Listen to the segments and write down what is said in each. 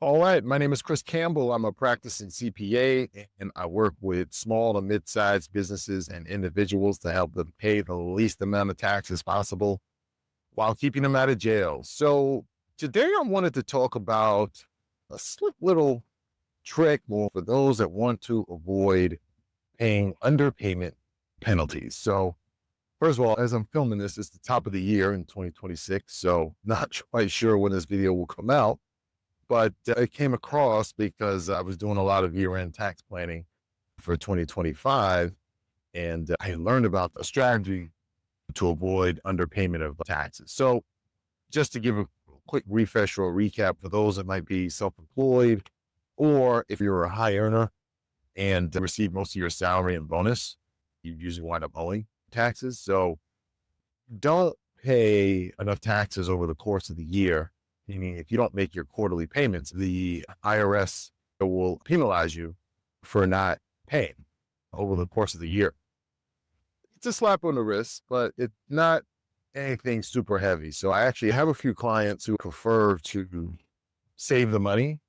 All right. My name is Chris Campbell. I'm a practicing CPA and I work with small to mid-sized businesses and individuals to help them pay the least amount of taxes possible while keeping them out of jail. So today I wanted to talk about a slick little trick for those that want to avoid paying underpayment penalties. So first of all, as I'm filming this, it's the top of the year in 2026. So not quite sure when this video will come out. But it came across because I was doing a lot of year-end tax planning for 2025, and I learned about a strategy to avoid underpayment of taxes. So just to give a quick refresh or recap for those that might be self-employed, or if you're a high earner and receive most of your salary and bonus, you usually wind up owing taxes. So don't pay enough taxes over the course of the year. Meaning, if you don't make your quarterly payments, the IRS will penalize you for not paying over the course of the year. It's a slap on the wrist, but it's not anything super heavy. So I actually have a few clients who prefer to save the money,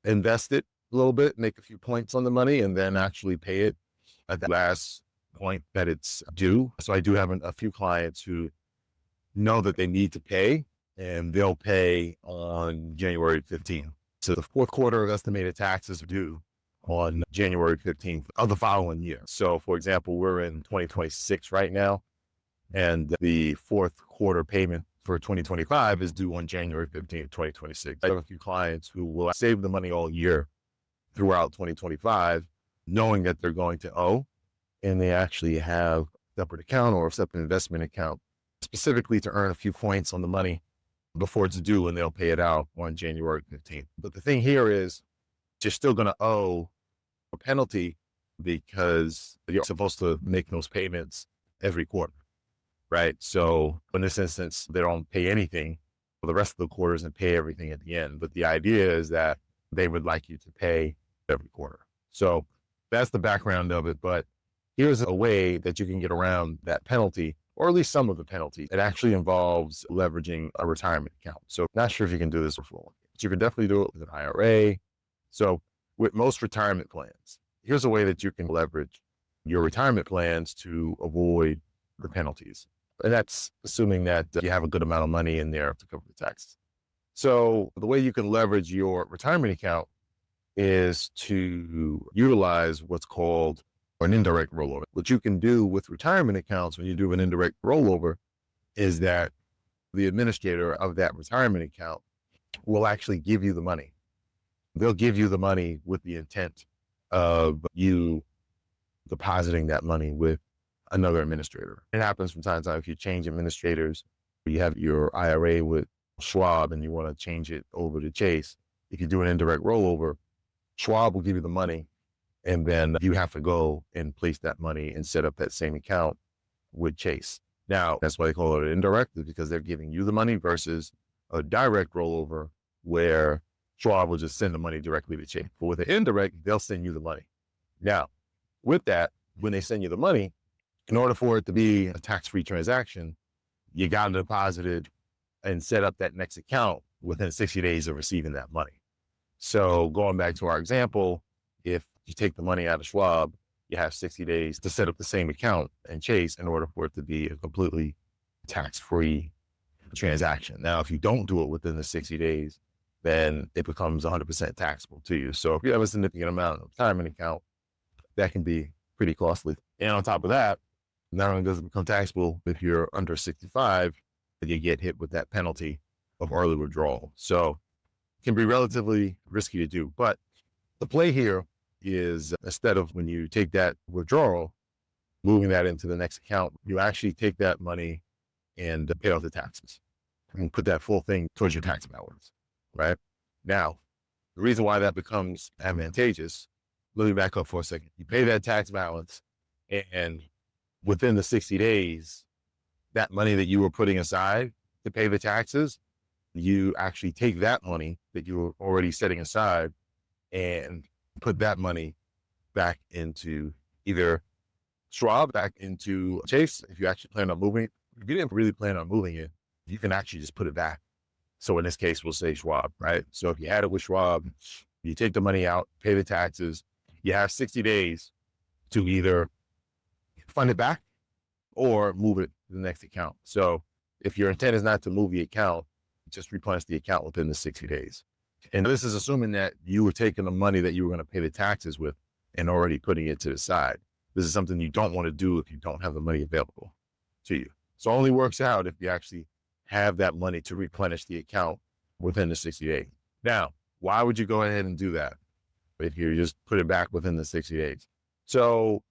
invest it a little bit, make a few points on the money, and then actually pay it at the last point that it's due. So I do have a few clients who know that they need to pay, and they'll pay on January 15th. So the fourth quarter of estimated taxes are due on January 15th of the following year. So for example, we're in 2026 right now, and the fourth quarter payment for 2025 is due on January 15th, 2026. I have a few clients who will save the money all year throughout 2025, knowing that they're going to owe, and they actually have a separate account or a separate investment account specifically to earn a few points on the money before it's due, and they'll pay it out on January 15th. But the thing here is you're still going to owe a penalty because you're supposed to make those payments every quarter, right? So in this instance, they don't pay anything for the rest of the quarters and pay everything at the end. But the idea is that they would like you to pay every quarter. So that's the background of it. But here's a way that you can get around that penalty, or at least some of the penalty. It actually involves leveraging a retirement account. So not sure if you can do this before, but you can definitely do it with an IRA. So with most retirement plans, here's a way that you can leverage your retirement plans to avoid the penalties. And that's assuming that you have a good amount of money in there to cover the taxes. So the way you can leverage your retirement account is to utilize what's called an indirect rollover. What you can do with retirement accounts when you do an indirect rollover is that the administrator of that retirement account will actually give you the money. They'll give you the money with the intent of you depositing that money with another administrator. It happens from time to time if you change administrators. You have your IRA with Schwab and you want to change it over to Chase. If you do an indirect rollover, Schwab will give you the money, and then you have to go and place that money and set up that same account with Chase. Now, that's why they call it indirect, because they're giving you the money versus a direct rollover where Schwab will just send the money directly to Chase. But with an indirect, they'll send you the money. Now, with that, when they send you the money, in order for it to be a tax-free transaction, you got to deposit it and set up that next account within 60 days of receiving that money. So going back to our example, if you take the money out of Schwab, you have 60 days to set up the same account and Chase in order for it to be a completely tax-free transaction. Now, if you don't do it within the 60 days, then it becomes 100% taxable to you. So if you have a significant amount of retirement account, that can be pretty costly. And on top of that, not only does it become taxable if you're under 65, but you get hit with that penalty of early withdrawal. So it can be relatively risky to do. But the play here is instead of when you take that withdrawal, moving that into the next account, you actually take that money and pay off the taxes and put that full thing towards your tax balance, right? Now, the reason why that becomes advantageous, let me back up for a second. You pay that tax balance, and within the 60 days, that money that you were putting aside to pay the taxes, you actually take that money that you were already setting aside and put that money back into either Schwab, back into Chase. If you actually plan on moving it, if you didn't really plan on moving it, you can actually just put it back So in this case, we'll say Schwab, right? So if you had it with Schwab, you take the money out, pay the taxes, you have 60 days to either fund it back or move it to the next account. So if your intent is not to move the account, just replenish the account within the 60 days. And this is assuming that you were taking the money that you were going to pay the taxes with and already putting it to the side. This is something you don't want to do if you don't have the money available to you. So it only works out if you actually have that money to replenish the account within the 60 days. Now, why would you go ahead and do that if you just put it back within the 60 days? So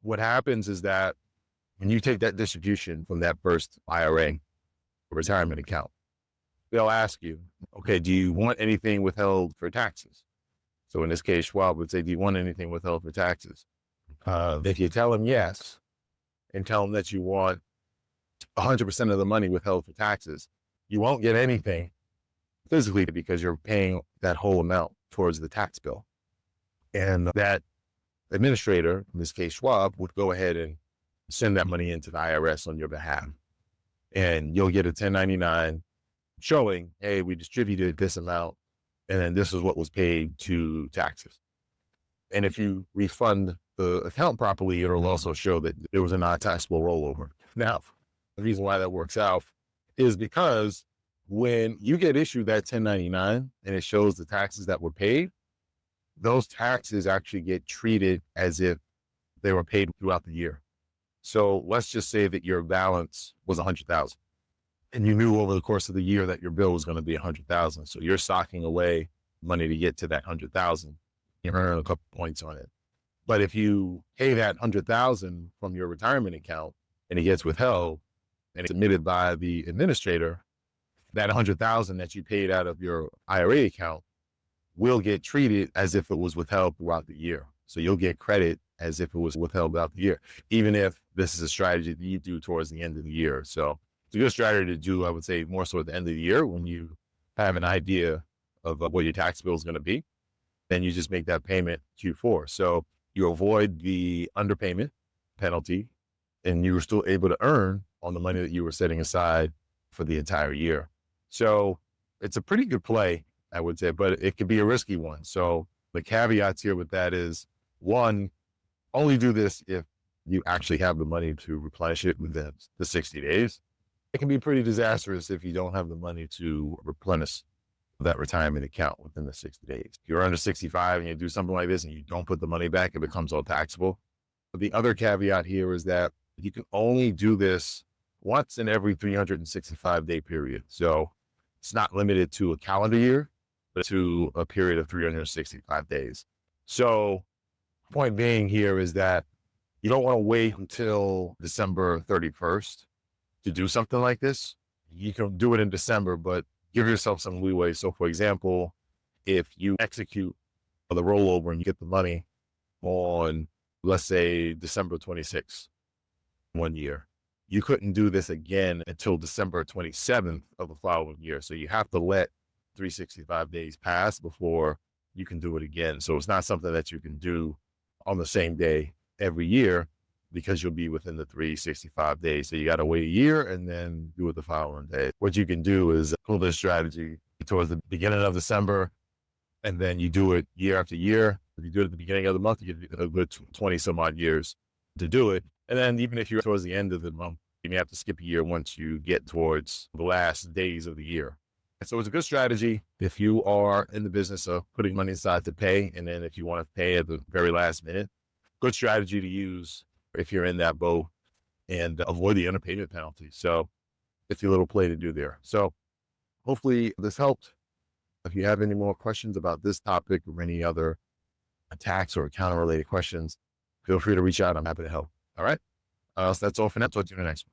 what happens is that when you take that distribution from that first IRA or retirement account, they'll ask you, okay, do you want anything withheld for taxes? So in this case, Schwab would say, do you want anything withheld for taxes? If you tell them yes, and tell them that you want 100% of the money withheld for taxes, you won't get anything physically because you're paying that whole amount towards the tax bill. And that administrator, in this case, Schwab, would go ahead and send that money into the IRS on your behalf. And you'll get a 1099 showing, hey, we distributed this amount, and then this is what was paid to taxes. And if you refund the account properly, it'll also show that there was a non-taxable rollover. Now, the reason why that works out is because when you get issued that 1099 and it shows the taxes that were paid, those taxes actually get treated as if they were paid throughout the year. So let's just say that your balance was 100,000 and you knew over the course of the year that your bill was going to be 100,000. So you're socking away money to get to that 100,000. You earn a couple points on it. But if you pay that 100,000 from your retirement account and it gets withheld and it's admitted by the administrator, that 100,000 that you paid out of your IRA account will get treated as if it was withheld throughout the year. So you'll get credit as if it was withheld throughout the year, even if this is a strategy that you do towards the end of the year. So it's a good strategy to do, I would say, more so at the end of the year when you have an idea of what your tax bill is going to be. Then you just make that payment Q4. So you avoid the underpayment penalty and you were still able to earn on the money that you were setting aside for the entire year. So it's a pretty good play, I would say, but it could be a risky one. So the caveats here with that is, one, only do this if you actually have the money to replenish it within the 60 days. It can be pretty disastrous if you don't have the money to replenish that retirement account within the 60 days. If you're under 65 and you do something like this and you don't put the money back, it becomes all taxable. But the other caveat here is that you can only do this once in every 365-day period. So it's not limited to a calendar year, but to a period of 365 days. So point being here is that you don't want to wait until December 31st to do something like this. You can do it in December, but give yourself some leeway. So for example, if you execute the rollover and you get the money on, let's say, December 26th, 1 year, you couldn't do this again until December 27th of the following year. So you have to let 365 days pass before you can do it again. So it's not something that you can do on the same day every year because you'll be within the 365 days. So you got to wait a year and then do it the following day. What you can do is pull this strategy towards the beginning of December, and then you do it year after year. If you do it at the beginning of the month, you get a good 20 some odd years to do it. And then even if you're towards the end of the month, you may have to skip a year once you get towards the last days of the year. And so it's a good strategy if you are in the business of putting money aside to pay. And then if you want to pay at the very last minute, good strategy to use if you're in that boat and avoid the underpayment penalties. So it's a little play to do there. So hopefully this helped. If you have any more questions about this topic or any other tax or accounting related questions, feel free to reach out. I'm happy to help. All right. So that's all for now. Talk to you in the next one.